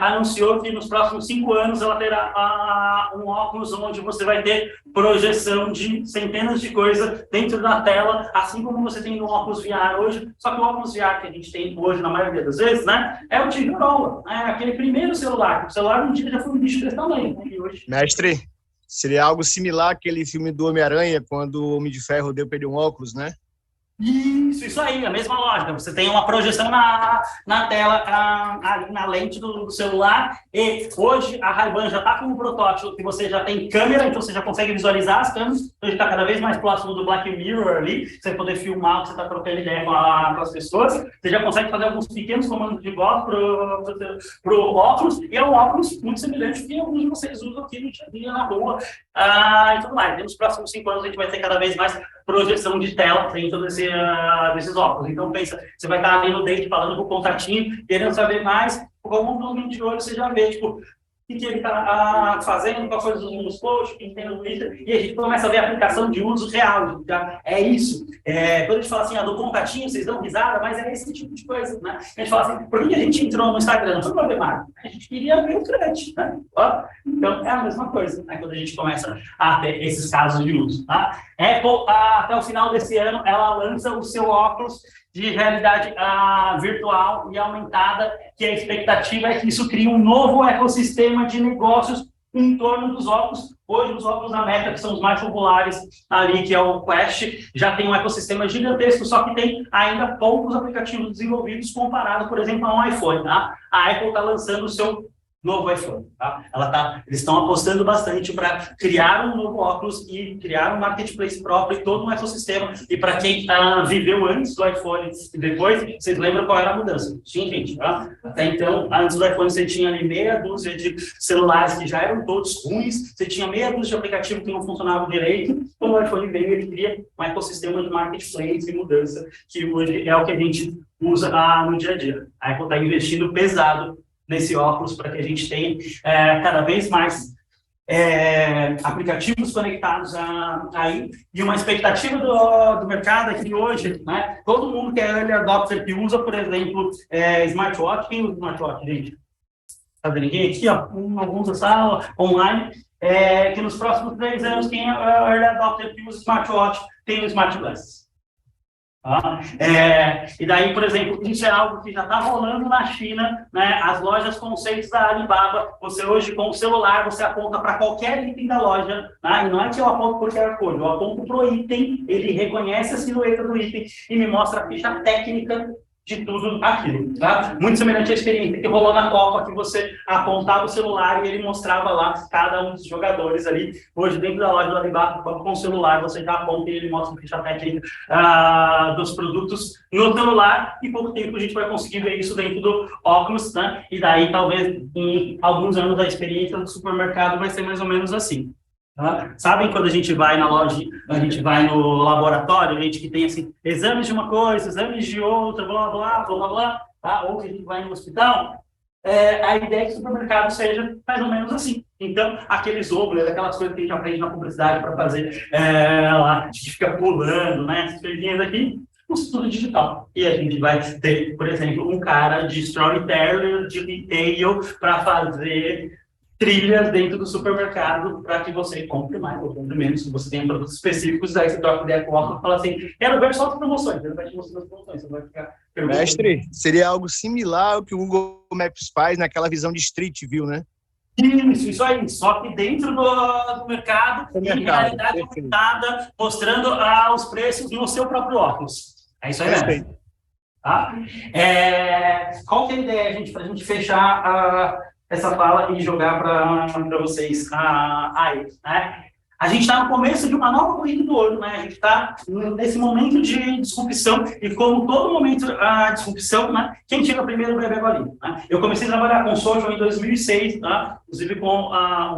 anunciou que nos próximos 5 anos ela terá um óculos onde você vai ter projeção de centenas de coisas dentro da tela, assim como você tem no óculos VR hoje, só que o óculos VR que a gente tem hoje, na maioria das vezes, né, é o Tigorola, aquele primeiro celular. O celular um dia já foi um bicho desse tamanho, né, e hoje... Mestre, seria algo similar àquele filme do Homem-Aranha, quando o Homem de Ferro deu para ele um óculos, né? Isso aí, a mesma lógica. Você tem uma projeção na tela, ali na lente do celular, e hoje a Ray-Ban já está com um protótipo que você já tem câmera, então você já consegue visualizar as câmeras, então está cada vez mais próximo do Black Mirror ali, você vai poder filmar o que você está trocando ideia com as pessoas, você já consegue fazer alguns pequenos comandos de voz para o óculos, e é um óculos muito semelhante ao que alguns de vocês usam aqui no dia a dia na rua, e tudo mais. Nos próximos 5 anos a gente vai ter cada vez mais projeção de tela dentro desses óculos. Então, pensa, você vai estar ali no date falando com o contatinho, querendo saber mais, como um domínio de olho você já vê, tipo, o que ele está fazendo, qual foi os últimos posts, o que tem no Twitter, e a gente começa a ver a aplicação de uso real. Já é isso. Quando a gente fala assim, do contatinho, vocês dão risada, mas é esse tipo de coisa, né? A gente fala assim, por que a gente entrou no Instagram? Não foi para ver marca. A gente queria ver o thread, né? Então, é a mesma coisa, né? Quando a gente começa a ter esses casos de uso, tá? Apple, até o final desse ano, ela lança o seu óculos de realidade virtual e aumentada, que a expectativa é que isso crie um novo ecossistema de negócios em torno dos óculos. Hoje, os óculos da Meta, que são os mais populares ali, que é o Quest, já tem um ecossistema gigantesco, só que tem ainda poucos aplicativos desenvolvidos comparado, por exemplo, a um iPhone. Tá? A Apple está lançando o seu novo iPhone. Tá? Eles estão apostando bastante para criar um novo óculos e criar um marketplace próprio e todo um ecossistema. E para quem viveu antes do iPhone e depois, vocês lembram qual era a mudança? Sim, gente. Tá? Até então, antes do iPhone, você tinha ali meia dúzia de celulares que já eram todos ruins, você tinha meia dúzia de aplicativos que não funcionavam direito. Quando o iPhone veio, ele cria um ecossistema de marketplace e mudança, que hoje é o que a gente usa no dia a dia. A Apple está investindo pesado nesse óculos para que a gente tenha cada vez mais aplicativos conectados aí, e uma expectativa do mercado é que hoje, né, todo mundo que é early adopter, que usa, por exemplo, smartwatch. Quem usa smartwatch, gente? Tá vendo ninguém aqui, ó, alguns da sala, online, que nos próximos 3 anos, quem é early adopter que usa smartwatch tem o smart glasses. E daí, por exemplo, isso é algo que já está rolando na China, né? As lojas conceitos da Alibaba, você hoje com o celular, você aponta para qualquer item da loja, né? E não é que eu aponto por QR Code, eu aponto para o item, ele reconhece a silhueta do item e me mostra a ficha técnica de tudo aquilo, tá? Muito semelhante à experiência que rolou na Copa, que você apontava o celular e ele mostrava lá cada um dos jogadores ali. Hoje, dentro da loja do Alibaba, com o celular, você já aponta e ele mostra a ficha técnica dos produtos no celular, e pouco tempo a gente vai conseguir ver isso dentro do óculos, né? E daí, talvez, em alguns anos, a experiência do supermercado vai ser mais ou menos assim. Tá? Sabem quando a gente vai na loja, a gente vai no laboratório, a gente que tem assim, exames de uma coisa, exames de outra, blá, blá, blá, blá, blá, tá? Ou que a gente vai no hospital, a ideia é que o supermercado seja mais ou menos assim. Então, aqueles ovos, aquelas coisas que a gente aprende na publicidade para fazer, lá, a gente fica pulando, né? Essas coisinhas aqui, tudo digital. E a gente vai ter, por exemplo, um cara de storyteller, de retail, para fazer trilhas dentro do supermercado para que você compre mais ou compre menos, se você tem produtos específicos, aí você troca ideia com o Otto e fala assim, quero ver só as promoções, ele vai te mostrar as promoções, você vai ficar perguntando. Mestre, seria algo similar ao que o Google Maps faz naquela visão de Street View, né? Isso aí, só que dentro do mercado, em realidade aumentada, mostrando os preços no seu próprio óculos. É isso aí mesmo. Tá? Qual que é a ideia, gente, para a gente fechar essa fala e jogar para vocês aí, né? A gente está no começo de uma nova corrida do ouro, né? A gente está nesse momento de disrupção e como todo momento a disrupção, né? Quem chega primeiro bebe água limpa, né? Eu comecei a trabalhar com social em 2006, tá? Inclusive com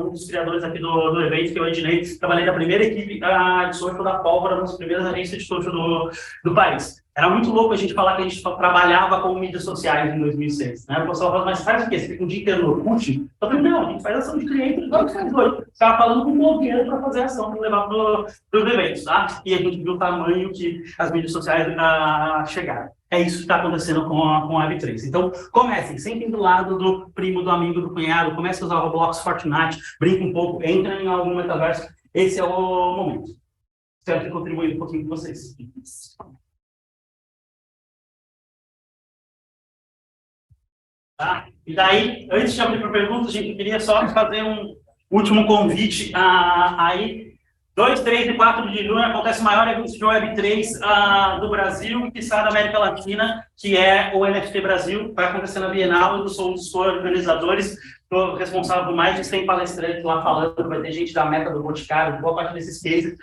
um dos criadores aqui do evento, que é o Ednei. Trabalhei na primeira equipe de social da Pólvora, uma das primeiras agências de social do país. Era muito louco a gente falar que a gente trabalhava com mídias sociais em 2006. Né? O pessoal fala, mas faz o quê? Você fica um dia inteiro no Orkut? Eu falei, não, a gente faz ação de cliente, igual que faz hoje. Você estava falando com um blogueiro para fazer ação, para levar para os eventos. Tá? E a gente viu o tamanho que as mídias sociais chegaram. É isso que está acontecendo com a Web3. Então, comecem, sentem do lado do primo, do amigo, do cunhado, comecem a usar Roblox, Fortnite, brinquem um pouco, entrem em algum metaverso. Esse é o momento. Espero ter contribuído um pouquinho com vocês. Tá? E daí, antes de abrir para perguntas, a gente queria só fazer um último convite. Aí, 2, 3 e 4 de junho acontece o maior evento de Web3 do Brasil e que está da América Latina, que é o NFT Brasil. Vai acontecer na Bienal, eu sou um dos organizadores, estou responsável por mais de 100 palestrantes lá falando, vai ter gente da Meta do Boticário, boa parte desses cases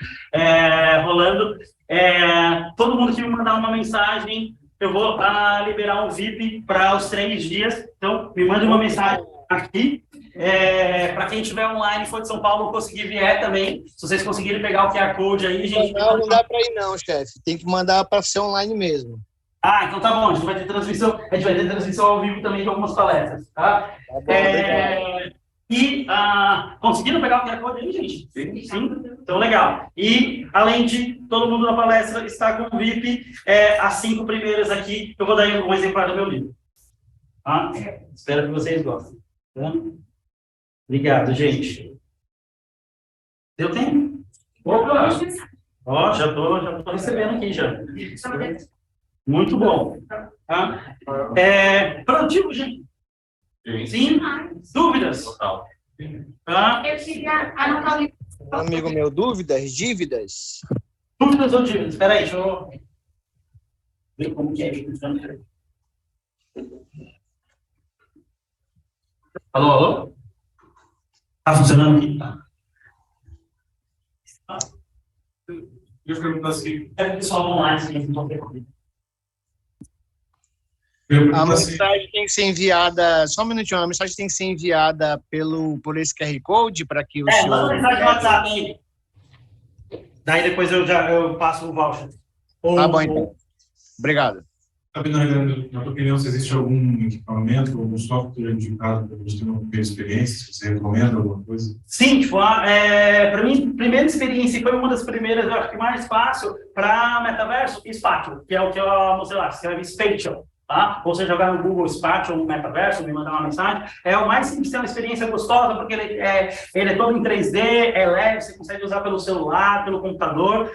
rolando. Todo mundo que me mandar uma mensagem, eu vou liberar um VIP para os 3 dias. Então, me mande uma mensagem aqui. Para quem estiver online, for de São Paulo, conseguir vier também. Se vocês conseguirem pegar o QR Code aí, gente. Não dá para ir, não, chefe. Tem que mandar para ser online mesmo. Então tá bom. A gente vai ter transmissão ao vivo também de algumas palestras. Tá? Tá bom, Conseguiram pegar o QR Code aí, gente? Sim. Então, legal. E, além de todo mundo na palestra estar com o VIP, as 5 primeiras aqui, eu vou dar um exemplar do meu livro. Tá? Espero que vocês gostem. Tá? Obrigado, gente. Deu tempo? Opa! Já tô recebendo aqui, já. Muito bom. Tá? Produtivo, gente? Sim? Dúvidas? Total. Tá? Eu queria anotar o livro. Amigo meu, dívidas? Dúvidas ou dívidas? Espera aí, deixa eu ver como que é. Alô, alô? Tá funcionando aqui? Tá. Eu pergunto assim. É o pessoal online, sim, não tem como. A mensagem tem que ser enviada, só um minutinho, a mensagem tem que ser enviada por esse QR Code para que o senhor... Manda mensagem no WhatsApp aí. Daí depois eu passo o voucher. Tá bom, então. Obrigado. Na tua opinião, se existe algum equipamento, algum software indicado para a gente ter uma primeira experiência? Se você recomenda alguma coisa? Sim, tipo, para mim, primeira experiência, foi uma das primeiras, eu acho que mais fácil, para metaverso, Spatial, que é o que eu mostrei lá, escreve Spatial. Tá? Ou você jogar no Google Spatial, no metaverso, me mandar uma mensagem, é o mais simples, tem uma experiência gostosa, porque ele é todo em 3D, é leve, você consegue usar pelo celular, pelo computador,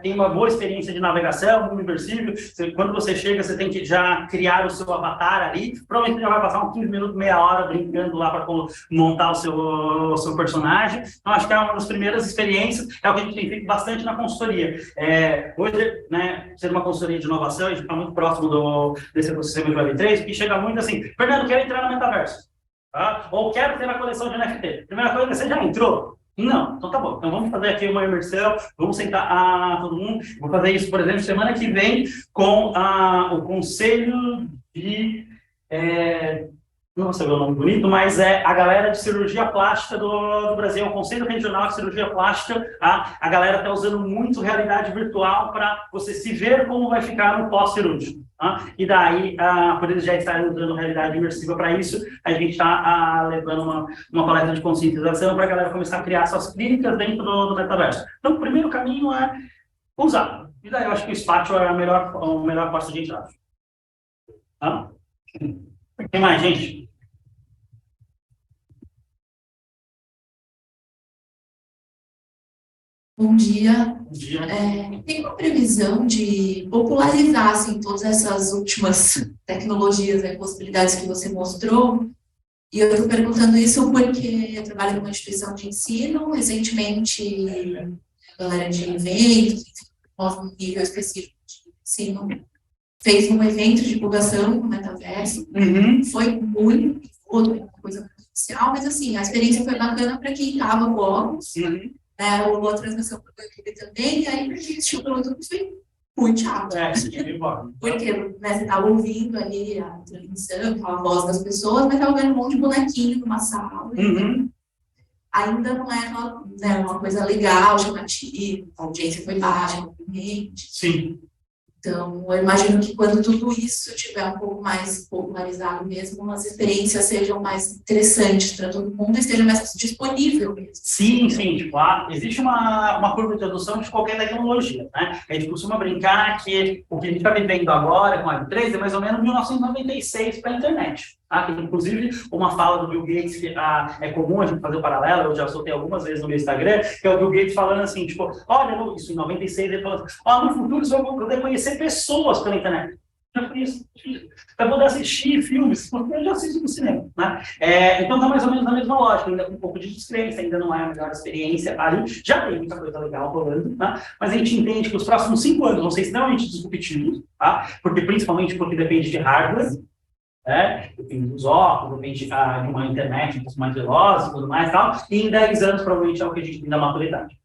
tem uma boa experiência de navegação, muito imersível. Quando você chega, você tem que já criar o seu avatar ali, provavelmente já vai passar uns 15 minutos, meia hora brincando lá para montar o seu personagem. Então, acho que é uma das primeiras experiências, é o que a gente tem feito bastante na consultoria. Hoje, né, sendo uma consultoria de inovação, a gente está muito próximo desse ecossistema de Web3, que chega muito assim, Fernando, quero entrar no metaverso, tá? Ou quero ter a coleção de NFT. Primeira coisa, você já entrou? Não, então tá bom. Então vamos fazer aqui uma imersão, vamos sentar todo mundo. Vou fazer isso, por exemplo, semana que vem com o Conselho de não sei o nome bonito, mas é a galera de cirurgia plástica do Brasil, o Conselho Regional de Cirurgia Plástica, a galera está usando muito realidade virtual para você se ver como vai ficar no pós-cirúrgico. E daí, por eles já estarem usando realidade imersiva para isso, a gente está levando uma palestra de conscientização para a galera começar a criar suas clínicas dentro do metaverso. Então, o primeiro caminho é usar. E daí eu acho que o Spatial é a melhor porta de entrada. O que mais, gente? Bom dia. Bom dia. Tem uma previsão de popularizar assim, todas essas últimas tecnologias e possibilidades que você mostrou? E eu estou perguntando isso porque eu trabalho numa instituição de ensino. Recentemente, a galera de eventos, um nível específico de ensino, fez um evento de divulgação no metaverso. Foi muito uma coisa muito oficial, mas assim, a experiência foi bacana para quem estava com óculos. Rolou a transmissão para o YouTube também, e aí para quem assistiu pelo YouTube foi muito chato. Porque você estava ouvindo ali a transmissão, a voz das pessoas, mas estava vendo um monte de bonequinho numa sala. Ainda não é uma coisa legal, chamativa, a audiência foi baixa, obviamente. Sim. Então, eu imagino que quando tudo isso estiver um pouco mais popularizado mesmo, as experiências sejam mais interessantes para todo mundo e esteja mais disponível mesmo. Sim, tipo, existe uma curva de adoção de qualquer tecnologia, né? A gente costuma brincar que o que a gente está vivendo agora com a Web3 é mais ou menos 1996 para a internet. Inclusive, uma fala do Bill Gates, que é comum a gente fazer o paralelo, eu já soltei algumas vezes no meu Instagram, que é o Bill Gates falando assim, tipo, olha, isso em 96, ele falou, no futuro você vai poder conhecer pessoas pela internet. Já conheço, vai poder assistir filmes, porque eu já assisto no cinema, né? Então está mais ou menos na mesma lógica, ainda com um pouco de descrença, ainda não é a melhor experiência ali, já tem muita coisa legal rolando, né? Mas a gente entende que os próximos 5 anos vão ser extremamente disruptivos, principalmente porque depende de hardware, depende dos óculos, depende de uma internet um pouco mais veloz e tudo mais, tal, e em 10 anos provavelmente é o que a gente tem da maturidade.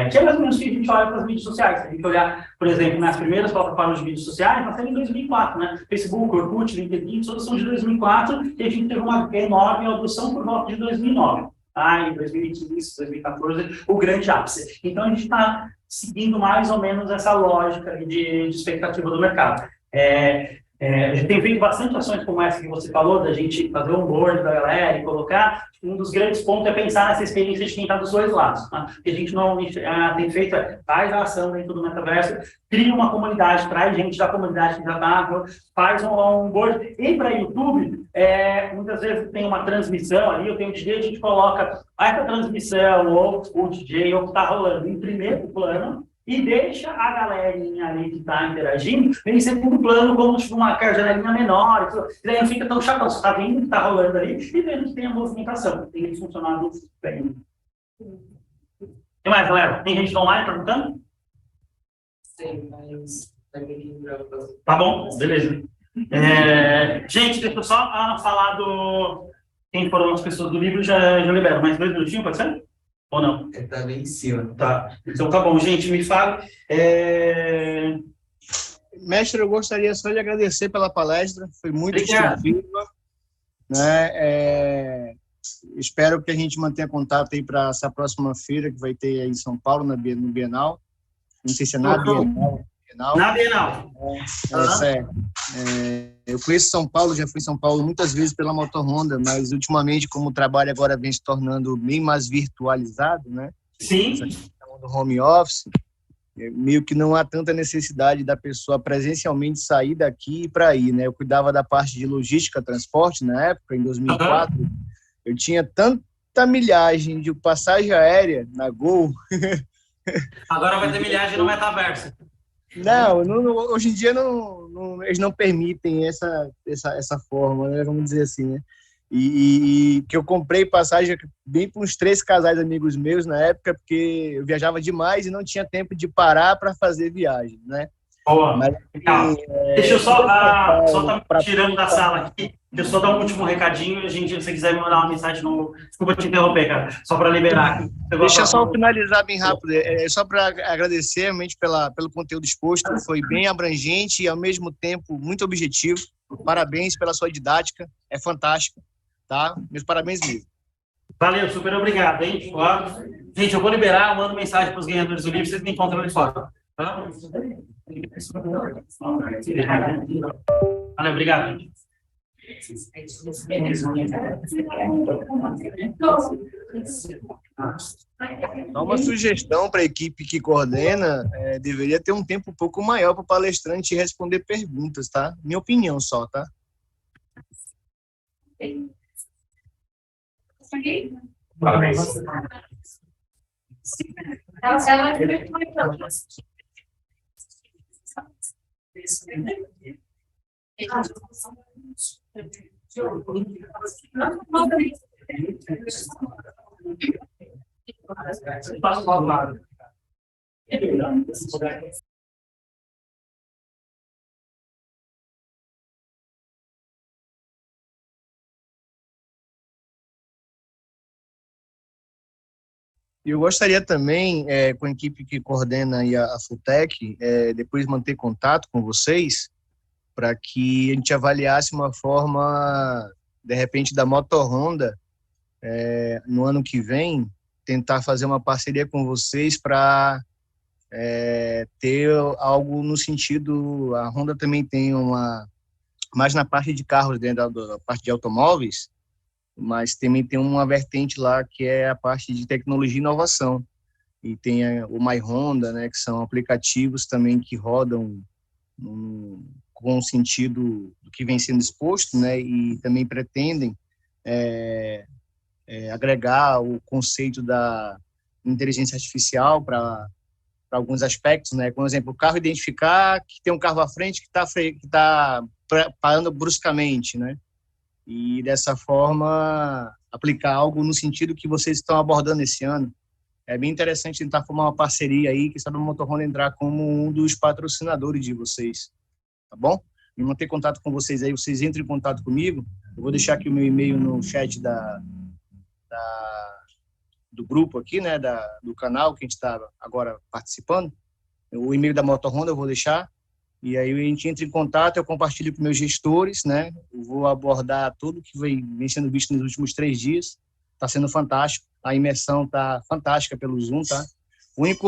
Que é mais ou menos o que a gente olha para as mídias sociais. Se a gente olhar, por exemplo, nas primeiras plataformas de mídias sociais, nós temos em 2004, né? Facebook, Orkut, LinkedIn, todas são de 2004, e a gente teve uma enorme adoção por volta de 2009. Em 2015, 2014, o grande ápice. Então, a gente está seguindo mais ou menos essa lógica de expectativa do mercado. A gente tem feito bastante ações como essa que você falou, da gente fazer um board da galera e colocar. Um dos grandes pontos é pensar nessa experiência de quem está dos dois lados. O que a gente normalmente tem feito faz a ação dentro do metaverso, cria uma comunidade, traz gente da comunidade que já está, faz um board. E para YouTube, muitas vezes tem uma transmissão ali, eu tenho um DJ, a gente coloca essa transmissão, ou o DJ, ou o que está rolando em primeiro plano, e deixa a galerinha ali que está interagindo em segundo plano, como tipo, uma janelinha menor, e daí não fica tão chato, você está vendo o que está rolando ali e vendo que tem a movimentação. Tem funcionado bem. O que mais, galera? Tem gente online perguntando? Sim, mas... Tá bom, beleza. Gente, deixa eu só falar do... Quem foram as pessoas do livro, já libero. Mais 2 minutinhos, pode ser? Ou não? Tá bem em cima. Tá. Então tá bom, gente, me fale. Mestre, eu gostaria só de agradecer pela palestra, foi muito instrutiva, né? Espero que a gente mantenha contato aí para essa próxima feira que vai ter aí em São Paulo, no Bienal. Não sei se é na Bienal. Na Bienal. Eu conheço São Paulo, já fui em São Paulo muitas vezes pela Motor Honda, mas ultimamente, como o trabalho agora vem se tornando bem mais virtualizado, né? Sim. Do home office, meio que não há tanta necessidade da pessoa presencialmente sair daqui para ir, né? Eu cuidava da parte de logística, transporte na época, em 2004. Eu tinha tanta milhagem de passagem aérea na Gol. Agora vai ter milhagem no metaverso. Não, hoje em dia eles não permitem essa forma, né? Vamos dizer assim, né? E que eu comprei passagem bem para uns 3 casais amigos meus na época, porque eu viajava demais e não tinha tempo de parar para fazer viagem, né? Boa. Mas, Legal. assim, Deixa eu só tá pra- me tirando da sala aqui. Deixa eu só dar um último recadinho. A gente, se você quiser me mandar uma mensagem no. Desculpa te interromper, cara. Só para liberar aqui. Deixa eu só finalizar bem rápido. Só para agradecer realmente pelo conteúdo exposto. Foi bem abrangente e, ao mesmo tempo, muito objetivo. Parabéns pela sua didática. É fantástico. Tá? Meus parabéns mesmo. Valeu, super obrigado, hein? Gente, eu vou liberar, eu mando mensagem para os ganhadores do livro, vocês me encontram ali fora. Tá? Valeu, obrigado. Só uma sugestão para a equipe que coordena, deveria ter um tempo um pouco maior para o palestrante responder perguntas, tá? Minha opinião só, tá? Parabéns. Passa ao lado. Eu gostaria também, com a equipe que coordena aí a FUTEC, depois manter contato com vocês, para que a gente avaliasse uma forma, de repente, da Moto-Honda, no ano que vem, tentar fazer uma parceria com vocês para ter algo no sentido... A Honda também tem mais na parte de carros, dentro da parte de automóveis, mas também tem uma vertente lá que é a parte de tecnologia e inovação. E tem o My Honda, né, que são aplicativos também que rodam com o sentido do que vem sendo exposto, né, e também pretendem agregar o conceito da inteligência artificial para alguns aspectos, né, por exemplo, o carro identificar que tem um carro à frente que está parando bruscamente, né, e dessa forma aplicar algo no sentido que vocês estão abordando esse ano. É bem interessante tentar formar uma parceria aí, que sabe o Moto-Honda entrar como um dos patrocinadores de vocês, tá bom? Me manter contato com vocês aí, vocês entrem em contato comigo, eu vou deixar aqui o meu e-mail no chat do grupo aqui, né, do canal que a gente está agora participando, o e-mail da Moto-Honda eu vou deixar, e aí a gente entra em contato, eu compartilho com meus gestores, né? Eu vou abordar tudo que vem sendo visto nos últimos 3 dias. Está sendo fantástico. A imersão está fantástica pelo Zoom, tá? O único